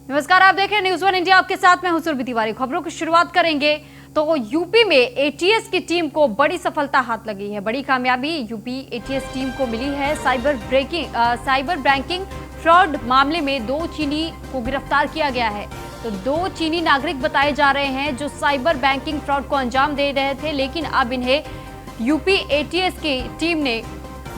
नमस्कार, आप देख रहे हैं न्यूज़ वन इंडिया। आपके साथ मैं हूं सुरभि तिवारी। खबरों की शुरुआत करेंगे तो यूपी में एटीएस की टीम को बड़ी सफलता हाथ लगी है। बड़ी कामयाबी यूपी एटीएस टीम को मिली है। साइबर बैंकिंग फ्रॉड मामले में 2 चीनी को गिरफ्तार किया गया है। तो 2 चीनी नागरिक बताए जा रहे हैं जो साइबर बैंकिंग फ्रॉड को अंजाम दे रहे थे, लेकिन अब इन्हें यूपी एटीएस की टीम ने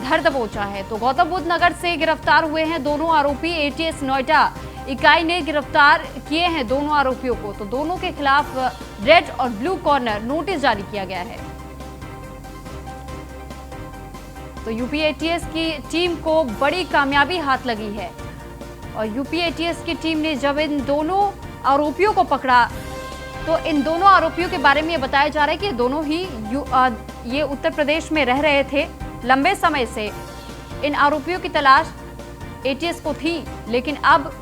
धर दबोचा है। तो गौतम बुद्ध नगर से गिरफ्तार हुए हैं दोनों आरोपी। एटीएस नोएडा इकाई ने गिरफ्तार किए हैं दोनों आरोपियों को। तो दोनों के खिलाफ रेड और ब्लू कॉर्नर नोटिस जारी किया गया है। तो यूपी एटीएस की टीम को बड़ी कामयाबी हाथ लगी है और यूपी एटीएस की टीम ने जब इन दोनों आरोपियों को पकड़ा तो इन दोनों आरोपियों के बारे में ये बताया जा रहा है कि दोनों ही ये उत्तर प्रदेश में रह रहे थे। लंबे समय से इन आरोपियों की तलाश एटीएस को थी, लेकिन अब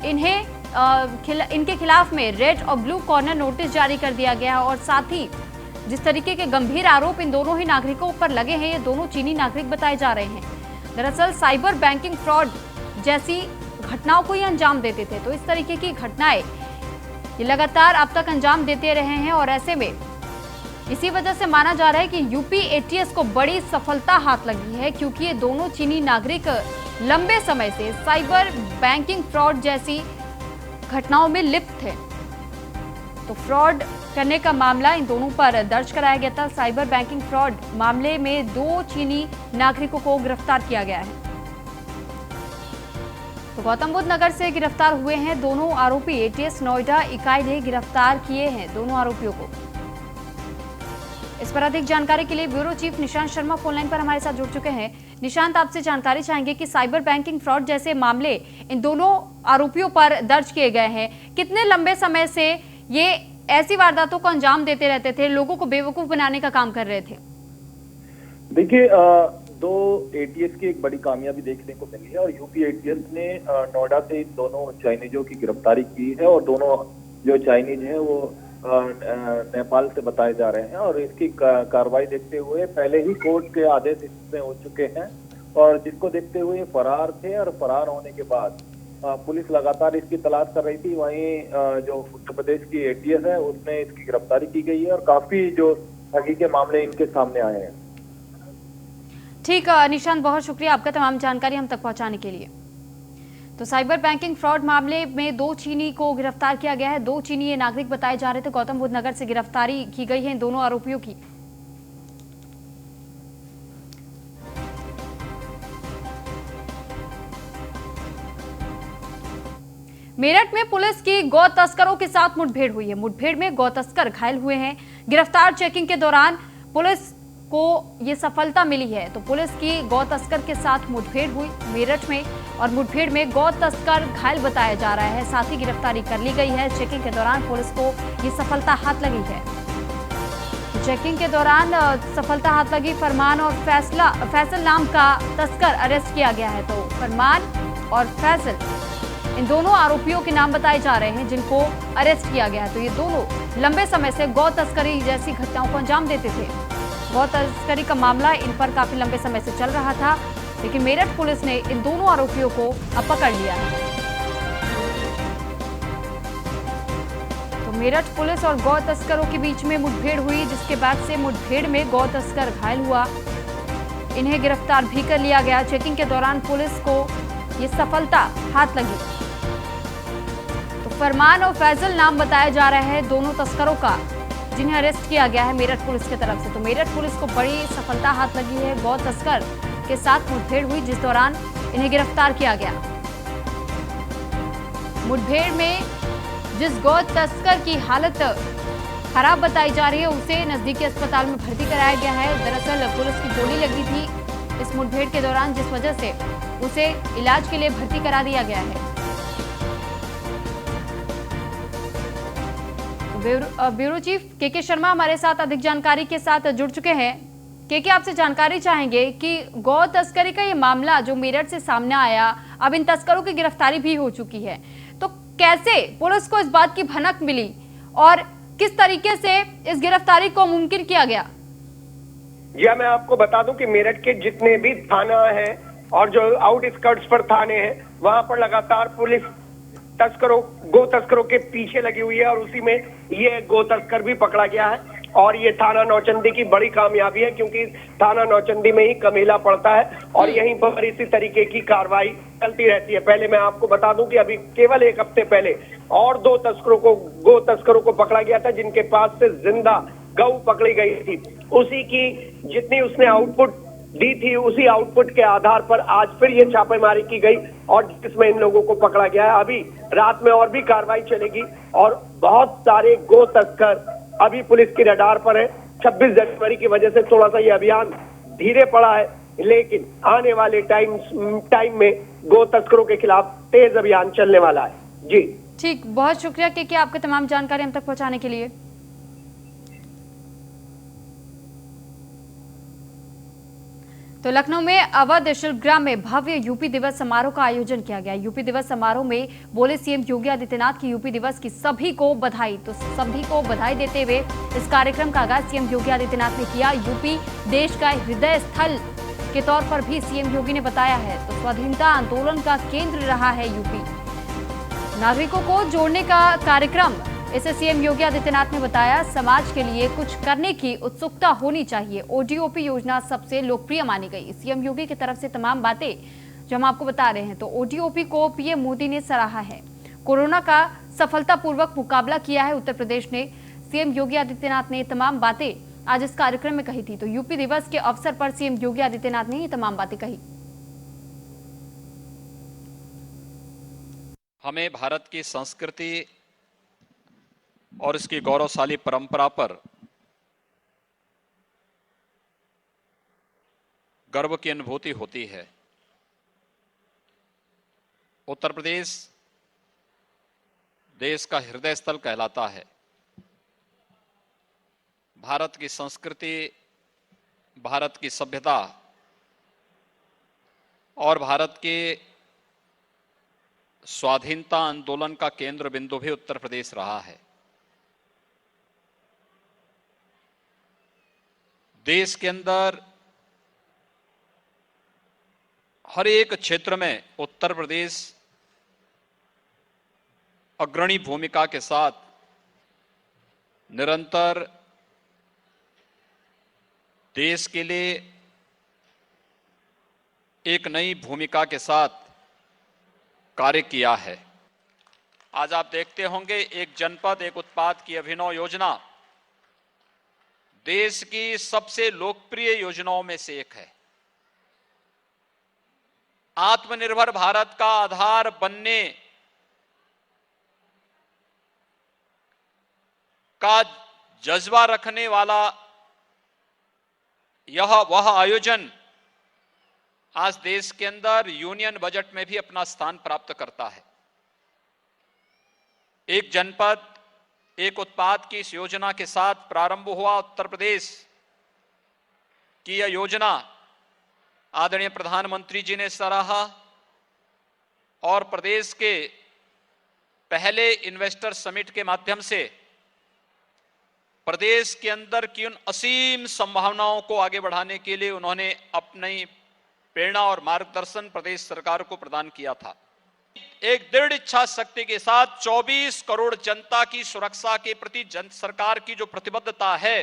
इनके खिलाफ में रेड और ब्लू कॉर्नर नोटिस जारी कर दिया गया है। और साथ ही जिस तरीके के गंभीर आरोप इन दोनों ही नागरिकों पर लगे हैं, ये दोनों चीनी नागरिक बताए जा रहे हैं। दरअसल साइबर बैंकिंग फ्रॉड जैसी घटनाओं को ये अंजाम देते थे। तो इस तरीके की घटनाएं ये लगातार अब तक अंजाम देते रहे हैं और ऐसे में इसी वजह से माना जा रहा है कि यूपी एटीएस को बड़ी सफलता हाथ लगी है, क्योंकि ये दोनों चीनी नागरिक लंबे समय से साइबर बैंकिंग फ्रॉड जैसी घटनाओं में लिप्त थे। तो फ्रॉड करने का मामला इन दोनों पर दर्ज कराया गया था। साइबर बैंकिंग फ्रॉड मामले में 2 चीनी नागरिकों को गिरफ्तार किया गया है। तो गौतम बुद्ध नगर से गिरफ्तार हुए हैं दोनों आरोपी। एटीएस नोएडा इकाई ने गिरफ्तार किए हैं दोनों आरोपियों को। इस पर अधिक जानकारी के लिए bureau chief Nishant Sharma phone line पर हमारे साथ जुड़ चुके हैं। निशांत, आपसे जानकारी चाहेंगे कि साइबर बैंकिंग फ्रॉड जैसे मामले इन दोनों आरोपियों पर दर्ज किए गए हैं। कितने लंबे समय से ये ऐसी वारदातों को अंजाम देते रहते थे, लोगों को बेवकूफ बनाने का काम कर रहे थे? देखिए, 2 एटीएस की एक बड़ी कामयाबी देखने को मिली है और यूपी एटीएस ने नोएडा से इन दोनों चाइनीजों की गिरफ्तारी की है। और दोनों जो चाइनीज हैं वो नेपाल से बताए जा रहे हैं और इसकी कार्रवाई देखते हुए पहले ही कोर्ट के आदेश इसमें हो चुके हैं और जिसको देखते हुए फरार थे। और फरार होने के बाद पुलिस लगातार इसकी तलाश कर रही थी। वहीं जो उत्तर प्रदेश की एटीएस है उसने इसकी गिरफ्तारी की गई है और काफी जो ठगी के मामले इनके सामने आए हैं। ठीक निशांत, बहुत शुक्रिया आपका तमाम जानकारी हम तक पहुंचाने के लिए। तो साइबर बैंकिंग फ्रॉड मामले में 2 चीनी को गिरफ्तार किया गया है। 2 चीनी ये नागरिक बताए जा रहे थे। गौतम बुद्ध नगर से गिरफ्तारी की गई है इन दोनों आरोपियों की। मेरठ में पुलिस की गौ तस्करों के साथ मुठभेड़ हुई है। मुठभेड़ में गौ तस्कर घायल हुए हैं। गिरफ्तार चेकिंग के दौरान पुलिस को ये सफलता मिली है। तो पुलिस की गौ तस्कर के साथ मुठभेड़ हुई मेरठ में और मुठभेड़ में गौ तस्कर घायल बताया जा रहा है। साथ ही गिरफ्तारी कर ली गई है। चेकिंग के दौरान पुलिस को ये सफलता हाथ लगी है। तो चेकिंग के दौरान सफलता हाथ लगी। फरमान और फैसल नाम का तस्कर अरेस्ट किया गया है। तो फरमान और फैसल इन दोनों आरोपियों के नाम बताए जा रहे हैं जिनको अरेस्ट किया गया है। तो ये दोनों लंबे समय से गौ तस्करी जैसी घटनाओं को अंजाम देते थे। गौ तस्करी का मामला इन पर काफी लंबे समय से चल रहा था, लेकिन मेरठ पुलिस ने इन दोनों आरोपियों को अब पकड़ लिया है। तो मेरठ पुलिस और गौ तस्करों के बीच में मुठभेड़ हुई, जिसके बाद से मुठभेड़ में गौ तस्कर घायल हुआ। इन्हें गिरफ्तार भी कर लिया गया। चेकिंग के दौरान पुलिस को ये सफलता हाथ लगी। तो फरमान और फैजल नाम बताया जा रहा है दोनों तस्करों का, जिन्हें अरेस्ट किया गया है मेरठ पुलिस की तरफ से। तो मेरठ पुलिस को बड़ी सफलता हाथ लगी है। गौ तस्कर के साथ मुठभेड़ हुई जिस दौरान इन्हें गिरफ्तार किया गया। मुठभेड़ में जिस गौ तस्कर की हालत खराब बताई जा रही है उसे नजदीकी अस्पताल में भर्ती कराया गया है। दरअसल पुलिस की गोली लगी थी इस मुठभेड़ के दौरान, जिस वजह से उसे इलाज के लिए भर्ती करा दिया गया है। ब्यूरो चीफ के शर्मा हमारे साथ अधिक जानकारी के साथ जुड़ चुके हैं। के आपसे जानकारी चाहेंगे कि गौ तस्करी का ये मामला जो मेरठ से सामने आया, अब इन तस्करों की गिरफ्तारी भी हो चुकी है, तो कैसे पुलिस को इस बात की भनक मिली और किस तरीके से इस गिरफ्तारी को मुमकिन किया गया? जी, मैं आपको बता दूं कि मेरठ के जितने भी थाना हैं और जो आउटस्कर्ट्स पर थाने हैं वहां पर लगातार पुलिस गो तस्करों के पीछे लगी हुई है और उसी में ये गो तस्कर भी पकड़ा गया है। और ये थाना नौचंदी की बड़ी कामयाबी है, क्योंकि थाना नौचंदी में ही कमेला पड़ता है और यहीं पर इसी तरीके की कार्रवाई चलती रहती है। पहले मैं आपको बता दूं कि अभी केवल एक हफ्ते पहले और गो तस्करों को पकड़ा गया था, जिनके पास से जिंदा गऊ पकड़ी गई थी। उसी की जितनी उसने आउटपुट दी थी, उसी आउटपुट के आधार पर आज फिर ये छापेमारी की गई और जिसमें इन लोगों को पकड़ा गया है। अभी रात में और भी कार्रवाई चलेगी और बहुत सारे गो तस्कर अभी पुलिस की रडार पर है। 26 जनवरी की वजह से थोड़ा सा ये अभियान धीरे पड़ा है, लेकिन आने वाले टाइम में गो तस्करों के खिलाफ तेज अभियान चलने वाला है। जी ठीक, बहुत शुक्रिया के आपकी तमाम जानकारी हम तक पहुंचाने के लिए। तो लखनऊ में अवध शिल्पग्राम में भव्य यूपी दिवस समारोह का आयोजन किया गया। यूपी दिवस समारोह में बोले सीएम योगी आदित्यनाथ की यूपी दिवस की सभी को बधाई। तो सभी को बधाई देते हुए इस कार्यक्रम का आगाज सीएम योगी आदित्यनाथ ने किया। यूपी देश का हृदय स्थल के तौर पर भी सीएम योगी ने बताया है। तो स्वाधीनता आंदोलन का केंद्र रहा है यूपी। नागरिकों को जोड़ने का कार्यक्रम, इसे सीएम योगी आदित्यनाथ ने बताया। समाज के लिए कुछ करने की उत्सुकता होनी चाहिए। ओडीओपी योजना सबसे लोकप्रिय मानी गई। सीएम योगी की तरफ से तमाम बातें जो हम आपको बता रहे हैं। तो ओडीओपी को पीएम मोदी ने सराहा है। कोरोना का सफलतापूर्वक मुकाबला किया है उत्तर प्रदेश ने। सीएम योगी आदित्यनाथ ने तमाम बातें आज इस कार्यक्रम में कही थी। तो यूपी दिवस के अवसर पर सीएम योगी आदित्यनाथ ने ये तमाम बातें कही। हमें भारत की संस्कृति और इसकी गौरवशाली परंपरा पर गर्व की अनुभूति होती है। उत्तर प्रदेश देश का हृदय स्थल कहलाता है। भारत की संस्कृति, भारत की सभ्यता और भारत के स्वाधीनता आंदोलन का केंद्र बिंदु भी उत्तर प्रदेश रहा है। देश के अंदर हर एक क्षेत्र में उत्तर प्रदेश अग्रणी भूमिका के साथ निरंतर देश के लिए एक नई भूमिका के साथ कार्य किया है। आज आप देखते होंगे एक जनपद एक उत्पाद की अभिनव योजना देश की सबसे लोकप्रिय योजनाओं में से एक है। आत्मनिर्भर भारत का आधार बनने का जज्बा रखने वाला वह आयोजन आज देश के अंदर यूनियन बजट में भी अपना स्थान प्राप्त करता है। एक जनपद एक उत्पाद की इस योजना के साथ प्रारंभ हुआ उत्तर प्रदेश की यह योजना आदरणीय प्रधानमंत्री जी ने सराहा और प्रदेश के पहले इन्वेस्टर समिट के माध्यम से प्रदेश के अंदर की उन असीम संभावनाओं को आगे बढ़ाने के लिए उन्होंने अपनी प्रेरणा और मार्गदर्शन प्रदेश सरकार को प्रदान किया था। एक दृढ़ इच्छा शक्ति के साथ 24 करोड़ जनता की सुरक्षा के प्रति सरकार की जो प्रतिबद्धता है,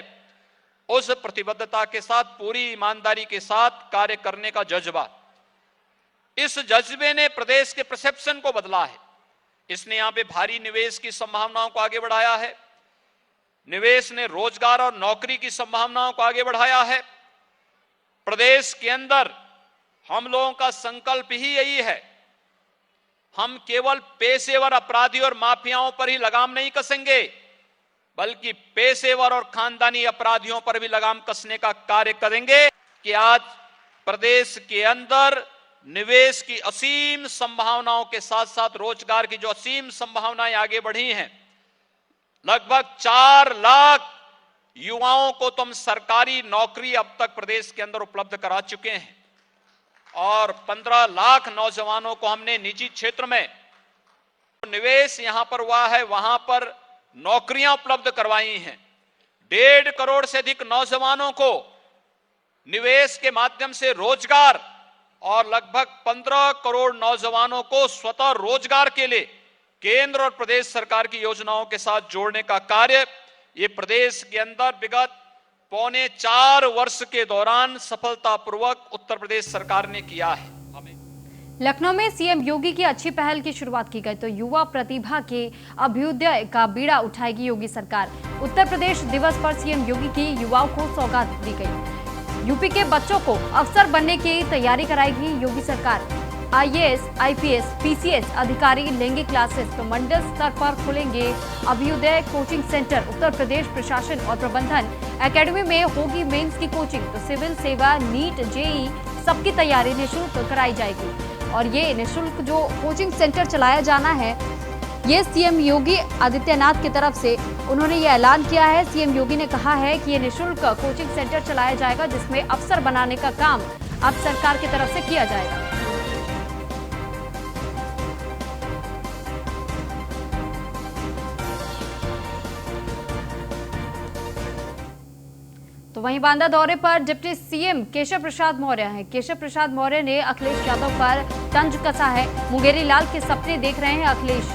उस प्रतिबद्धता के साथ पूरी ईमानदारी के साथ कार्य करने का जज्बा, इस जज्बे ने प्रदेश के परसेप्शन को बदला है। इसने यहां पे भारी निवेश की संभावनाओं को आगे बढ़ाया है। निवेश ने रोजगार और नौकरी की संभावनाओं को आगे बढ़ाया है। प्रदेश के अंदर हम लोगों का संकल्प ही यही है, हम केवल पेशेवर अपराधी और माफियाओं पर ही लगाम नहीं कसेंगे, बल्कि पेशेवर और खानदानी अपराधियों पर भी लगाम कसने का कार्य करेंगे कि आज प्रदेश के अंदर निवेश की असीम संभावनाओं के साथ साथ रोजगार की जो असीम संभावनाएं आगे बढ़ी हैं, लगभग 4 लाख युवाओं को तो हम सरकारी नौकरी अब तक प्रदेश के अंदर उपलब्ध करा चुके हैं और 15 लाख नौजवानों को हमने निजी क्षेत्र में निवेश यहां पर हुआ है, वहां पर नौकरियां उपलब्ध करवाई हैं। 1.5 करोड़ से अधिक नौजवानों को निवेश के माध्यम से रोजगार और लगभग 15 करोड़ नौजवानों को स्वतः रोजगार के लिए केंद्र और प्रदेश सरकार की योजनाओं के साथ जोड़ने का कार्य ये प्रदेश के अंदर विगत 4.25 वर्ष के दौरान सफलतापूर्वक उत्तर प्रदेश सरकार ने किया है। लखनऊ में सीएम योगी की अच्छी पहल की शुरुआत की गई तो युवा प्रतिभा के अभ्युदय का बीड़ा उठाएगी योगी सरकार। उत्तर प्रदेश दिवस पर सीएम योगी की युवाओं को सौगात दी गई। यूपी के बच्चों को अफसर बनने की तैयारी कराएगी योगी सरकार। आईएएस, आईपीएस, पीसीएस अधिकारी लेंगे क्लासेस तो मंडल स्तर पर खुलेंगे अभ्युदय कोचिंग सेंटर। उत्तर प्रदेश प्रशासन और प्रबंधन एकेडमी में होगी मेंस की कोचिंग तो सिविल सेवा, नीट, जेई सबकी तैयारी निःशुल्क कराई जाएगी। और ये निःशुल्क जो कोचिंग सेंटर चलाया जाना है ये सीएम योगी आदित्यनाथ की तरफ से उन्होंने ये ऐलान किया है। सीएम योगी ने कहा है कि ये निःशुल्क कोचिंग सेंटर चलाया जाएगा जिसमें अफसर बनाने का काम अब सरकार की तरफ से किया जाएगा। तो वहीं बांदा दौरे पर डिप्टी सीएम केशव प्रसाद मौर्य हैं। केशव प्रसाद मौर्य ने अखिलेश यादव पर तंज कसा है। मुंगेरी लाल के सपने देख रहे हैं अखिलेश।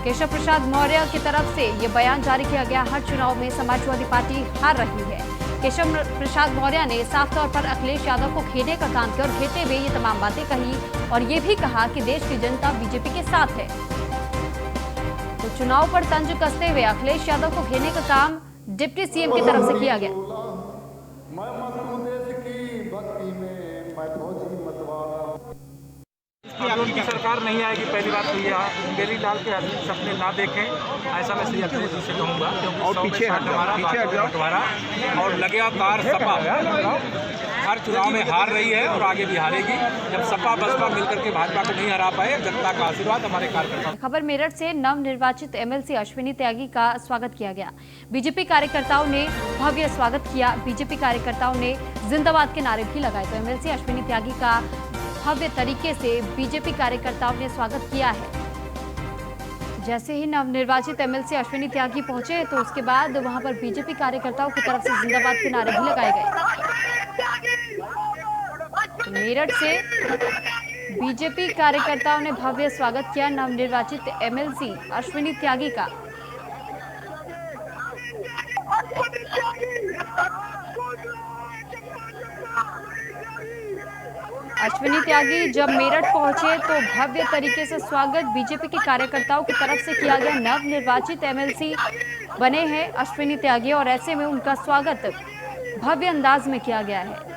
केशव प्रसाद मौर्य की तरफ से ये बयान जारी किया गया। हर चुनाव में समाजवादी पार्टी हार रही है। केशव प्रसाद मौर्य ने साफ तौर पर अखिलेश यादव को घेरने का काम किया और घेरते हुए ये तमाम बातें कही और ये भी कहा कि देश की जनता बीजेपी के साथ है। तो चुनाव पर तंज कसते हुए अखिलेश यादव को घेरने का काम डिप्टी सीएम की तरफ से किया गया। मैं मजनू देश की भक्ति में मैं फौजी मतवाला। की सरकार नहीं आएगी, पहली बात तो ये मुंगेरी लाल के सपने ना देखें, ऐसा मैं श्री अखिलेश जी से कहूँगा। और पीछे हमारा और लगातार सपा हर चुनाव में हार रही है और आगे भी हारेगी। जब सपा बसपा मिलकर के भाजपा को नहीं हरा पाए, जनता का आशीर्वाद हमारे कार्यकर्ता। खबर मेरठ से नवनिर्वाचित एमएलसी अश्विनी त्यागी का स्वागत किया गया। बीजेपी कार्यकर्ताओं ने भव्य स्वागत किया। बीजेपी कार्यकर्ताओं ने जिंदाबाद के नारे भी लगाए। तो एमएलसी अश्विनी त्यागी का भव्य तरीके से बीजेपी कार्यकर्ताओं ने स्वागत किया है। जैसे ही नवनिर्वाचित एमएलसी अश्विनी त्यागी पहुंचे तो उसके बाद वहां पर बीजेपी कार्यकर्ताओं की तरफ से जिंदाबाद के नारे भी लगाए गए। तो मेरठ से बीजेपी कार्यकर्ताओं ने भव्य स्वागत किया नवनिर्वाचित एमएलसी अश्विनी त्यागी का। अश्विनी त्यागी जब मेरठ पहुंचे तो भव्य तरीके से स्वागत बीजेपी के कार्यकर्ताओं की तरफ से किया गया। नवनिर्वाचित एमएलसी बने हैं अश्विनी त्यागी और ऐसे में उनका स्वागत भव्य अंदाज में किया गया है।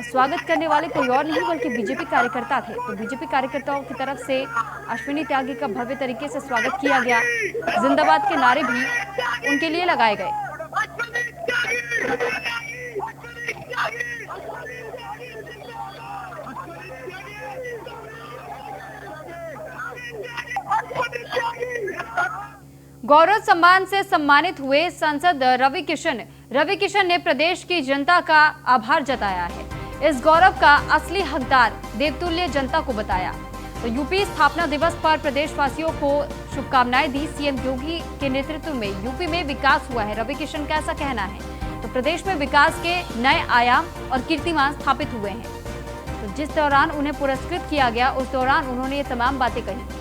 स्वागत करने वाले कोई और नहीं बल्कि बीजेपी कार्यकर्ता थे। तो बीजेपी कार्यकर्ताओं की तरफ से अश्विनी त्यागी का भव्य तरीके से स्वागत किया गया। जिंदाबाद के नारे भी उनके लिए लगाए गए। गौरव सम्मान से सम्मानित हुए सांसद रवि किशन ने प्रदेश की जनता का आभार जताया है। इस गौरव का असली हकदार देवतुल्य जनता को बताया। तो यूपी स्थापना दिवस पर प्रदेशवासियों को शुभकामनाएं दी। सीएम योगी के नेतृत्व में यूपी में विकास हुआ है, रवि किशन का ऐसा कहना है। तो प्रदेश में विकास के नए आयाम और कीर्तिमान स्थापित हुए हैं। तो जिस दौरान उन्हें पुरस्कृत किया गया उस दौरान उन्होंने ये तमाम बातें कही।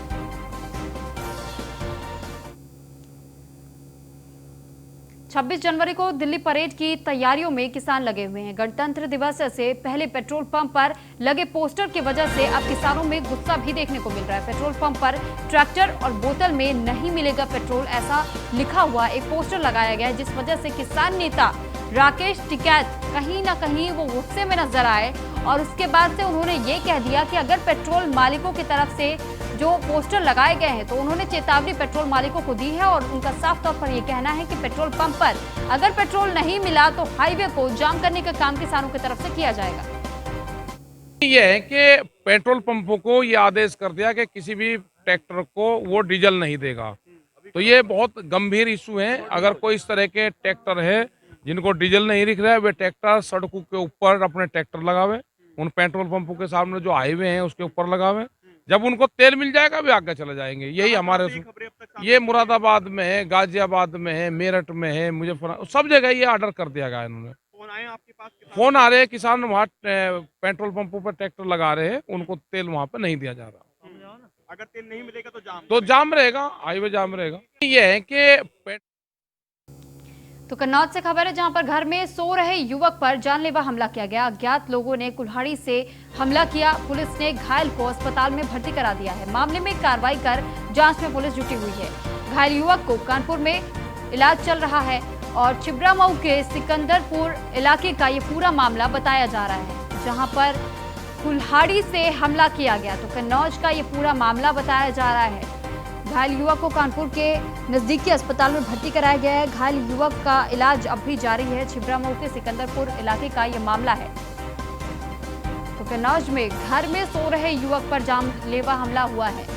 26 जनवरी को दिल्ली परेड की तैयारियों में किसान लगे हुए हैं। गणतंत्र दिवस से पहले पेट्रोल पंप पर लगे पोस्टर की वजह से अब किसानों में गुस्सा भी देखने को मिल रहा है। पेट्रोल पंप पर ट्रैक्टर और बोतल में नहीं मिलेगा पेट्रोल ऐसा लिखा हुआ एक पोस्टर लगाया गया है, जिस वजह से किसान नेता राकेश टिकैत कहीं ना कहीं वो गुस्से में नजर आए और उसके बाद से उन्होंने ये कह दिया कि अगर पेट्रोल मालिकों की तरफ से जो पोस्टर लगाए गए हैं तो उन्होंने चेतावनी पेट्रोल मालिकों को दी है और उनका साफ तौर पर यह कहना है कि पेट्रोल पंप पर अगर पेट्रोल नहीं मिला तो हाईवे को जाम करने का काम किसानों की तरफ से किया जाएगा। ये है कि पेट्रोल पंपों को ये आदेश कर दिया कि किसी भी ट्रैक्टर को वो डीजल नहीं देगा। तो ये बहुत गंभीर इशू है। अगर कोई इस तरह के ट्रैक्टर है जिनको डीजल नहीं दिख रहा है वे ट्रैक्टर सड़कों के ऊपर अपने ट्रैक्टर लगावे, उन पेट्रोल पंपों के सामने जो हाईवे हैं उसके ऊपर लगावे। जब उनको तेल मिल जाएगा वे आगे चले जाएंगे। यही हमारे ये मुरादाबाद में है, गाजियाबाद में है, मेरठ में है, मुजफ्फरनगर, सब जगह ये ऑर्डर कर दिया गया इन्होंने। फोन आ रहे हैं, किसान वहाँ पेट्रोल पंपों पर ट्रैक्टर लगा रहे हैं, उनको तेल वहाँ पर नहीं दिया जा रहा। अगर तेल नहीं मिलेगा तो जाम रहेगा, हाईवे जाम रहेगा। ये है कि तो कन्नौज से खबर है, जहां पर घर में सो रहे युवक पर जानलेवा हमला किया गया। अज्ञात लोगों ने कुल्हाड़ी से हमला किया। पुलिस ने घायल को अस्पताल में भर्ती करा दिया है। मामले में कार्रवाई कर जांच में पुलिस जुटी हुई है। घायल युवक को कानपुर में इलाज चल रहा है और छिबरामऊ के सिकंदरपुर इलाके का ये पूरा मामला बताया जा रहा है, जहां पर कुल्हाड़ी से हमला किया गया। तो कन्नौज का ये पूरा मामला बताया जा रहा है। घायल युवक को कानपुर के नजदीकी अस्पताल में भर्ती कराया गया है। घायल युवक का इलाज अब भी जारी है। छिबरामऊ के सिकंदरपुर इलाके का यह मामला है। तो कन्नौज में घर में सो रहे युवक पर जानलेवा हमला हुआ है।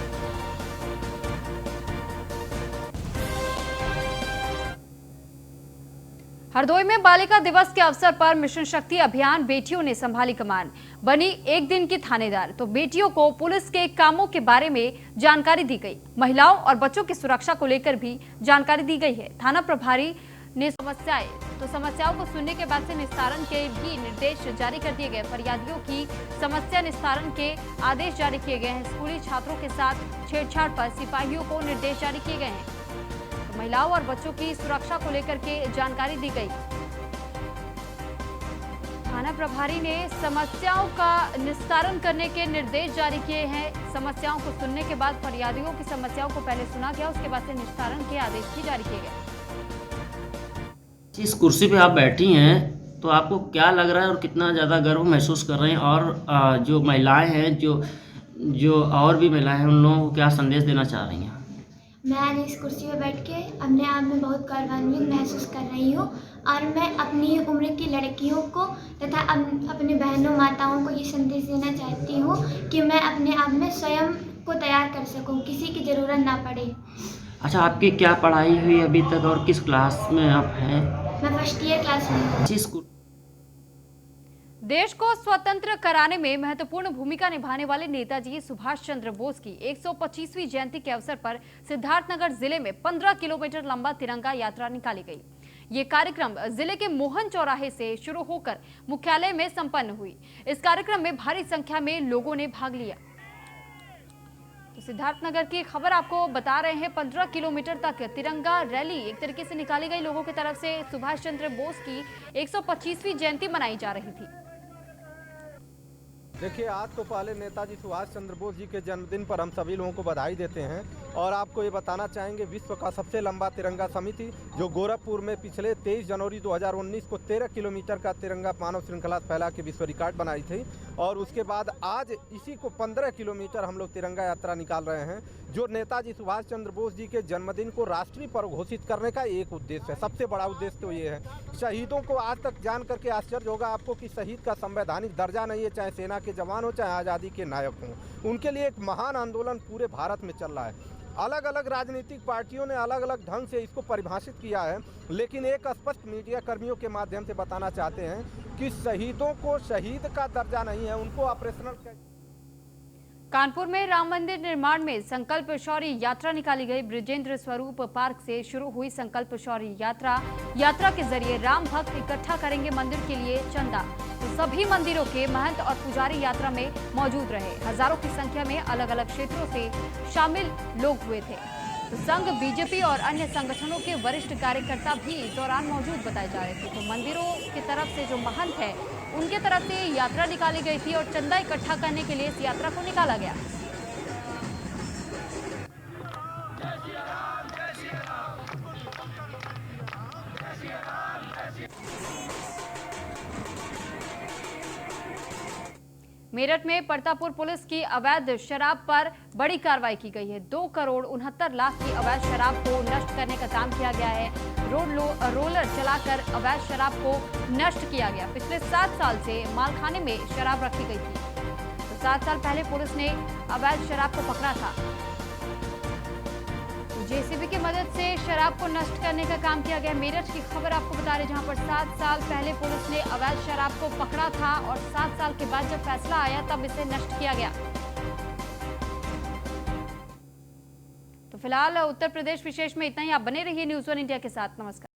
हरदोई में बालिका दिवस के अवसर पर मिशन शक्ति अभियान बेटियों ने संभाली कमान, बनी एक दिन की थानेदार। तो बेटियों को पुलिस के कामों के बारे में जानकारी दी गई। महिलाओं और बच्चों की सुरक्षा को लेकर भी जानकारी दी गई है। थाना प्रभारी ने समस्याओं को सुनने के बाद से निस्तारण के भी निर्देश जारी कर दिए गए। फरियादियों की समस्या निस्तारण के आदेश जारी किए गए हैं। स्कूली छात्रों के साथ छेड़छाड़ पर सिपाहियों को निर्देश जारी किए गए हैं। महिलाओं और बच्चों की सुरक्षा को लेकर के जानकारी दी गई। थाना प्रभारी ने समस्याओं का निस्तारण करने के निर्देश जारी किए हैं। समस्याओं को सुनने के बाद फरियादियों की समस्याओं को पहले सुना गया, उसके बाद से निस्तारण के आदेश भी जारी किए गए। इस कुर्सी पे आप बैठी हैं तो आपको क्या लग रहा है और कितना ज़्यादा गर्व महसूस कर रहे हैं, और जो महिलाएं हैं, जो और भी महिलाएं हैं, उन लोगों को क्या संदेश देना चाह रही हैं? मैं आज इस कुर्सी पर बैठ के अपने आप में बहुत गौरवान्वित महसूस कर रही हूँ और मैं अपनी उम्र की लड़कियों को तथा अपनी बहनों माताओं को ये संदेश देना चाहती हूँ कि मैं अपने आप में स्वयं को तैयार कर सकूँ, किसी की ज़रूरत ना पड़े। अच्छा, आपकी क्या पढ़ाई हुई अभी तक और किस क्लास में आप हैं? मैं फर्स्ट ईयर क्लास में। देश को स्वतंत्र कराने में महत्वपूर्ण भूमिका निभाने वाले नेताजी सुभाष चंद्र बोस की 125वीं जयंती के अवसर पर सिद्धार्थनगर जिले में 15 किलोमीटर लंबा तिरंगा यात्रा निकाली गई। ये कार्यक्रम जिले के मोहन चौराहे से शुरू होकर मुख्यालय में संपन्न हुई। इस कार्यक्रम में भारी संख्या में लोगों ने भाग लिया। तो सिद्धार्थनगर की खबर आपको बता रहे हैं। 15 किलोमीटर तक तिरंगा रैली एक तरीके से निकाली गई। लोगों की तरफ से सुभाष चंद्र बोस की 125वीं जयंती मनाई जा रही थी। देखिए, आज तो पहले नेताजी सुभाष चंद्र बोस जी के जन्मदिन पर हम सभी लोगों को बधाई देते हैं और आपको ये बताना चाहेंगे, विश्व का सबसे लंबा तिरंगा समिति जो गोरखपुर में पिछले 23 जनवरी 2019 को 13 किलोमीटर का तिरंगा मानव श्रृंखला फैला के विश्व रिकॉर्ड बनाई थी, और उसके बाद आज इसी को 15 किलोमीटर हम लोग तिरंगा यात्रा निकाल रहे हैं, जो नेताजी सुभाष चंद्र बोस जी के जन्मदिन को राष्ट्रीय पर्व घोषित करने का एक उद्देश्य है। सबसे बड़ा उद्देश्य तो ये है। शहीदों को आज तक जान करके आश्चर्य होगा आपको कि शहीद का संवैधानिक दर्जा नहीं है, चाहे सेना के जवान हो चाहे आज़ादी के नायक हों। उनके लिए एक महान आंदोलन पूरे भारत में चल रहा है। अलग अलग राजनीतिक पार्टियों ने अलग अलग ढंग से इसको परिभाषित किया है, लेकिन एक स्पष्ट मीडिया कर्मियों के माध्यम से बताना चाहते हैं कि शहीदों को शहीद का दर्जा नहीं है, उनको ऑपरेशनल। कानपुर में राम मंदिर निर्माण में संकल्प शौर्य यात्रा निकाली गई। ब्रिजेंद्र स्वरूप पार्क से शुरू हुई संकल्प शौर्य यात्रा के जरिए राम भक्त इकट्ठा करेंगे मंदिर के लिए चंदा। तो सभी मंदिरों के महंत और पुजारी यात्रा में मौजूद रहे। हजारों की संख्या में अलग अलग क्षेत्रों से शामिल लोग हुए थे। तो संघ, बीजेपी और अन्य संगठनों के वरिष्ठ कार्यकर्ता भी इस दौरान मौजूद बताए जा रहे थे। तो मंदिरों की तरफ से जो महंत है उनके तरफ से यात्रा निकाली गई थी और चंदा इकट्ठा करने के लिए इस यात्रा को निकाला गया। मेरठ में परतापुर पुलिस की अवैध शराब पर बड़ी कार्रवाई की गई है। 2,69,00,000 की अवैध शराब को नष्ट करने का काम किया गया है। रोलर चलाकर अवैध शराब को नष्ट किया गया। पिछले 7 साल से मालखाने में शराब रखी गई थी। तो 7 साल पहले पुलिस ने अवैध शराब को पकड़ा था। जेसीबी की मदद से शराब को नष्ट करने का काम किया गया। मेरठ की खबर आपको बता रहे, जहां पर 7 साल पहले पुलिस ने अवैध शराब को पकड़ा था और 7 साल के बाद जब फैसला आया तब इसे नष्ट किया गया। तो फिलहाल उत्तर प्रदेश विशेष में इतना ही। आप बने रहिए न्यूज़ 1 इंडिया के साथ। नमस्कार।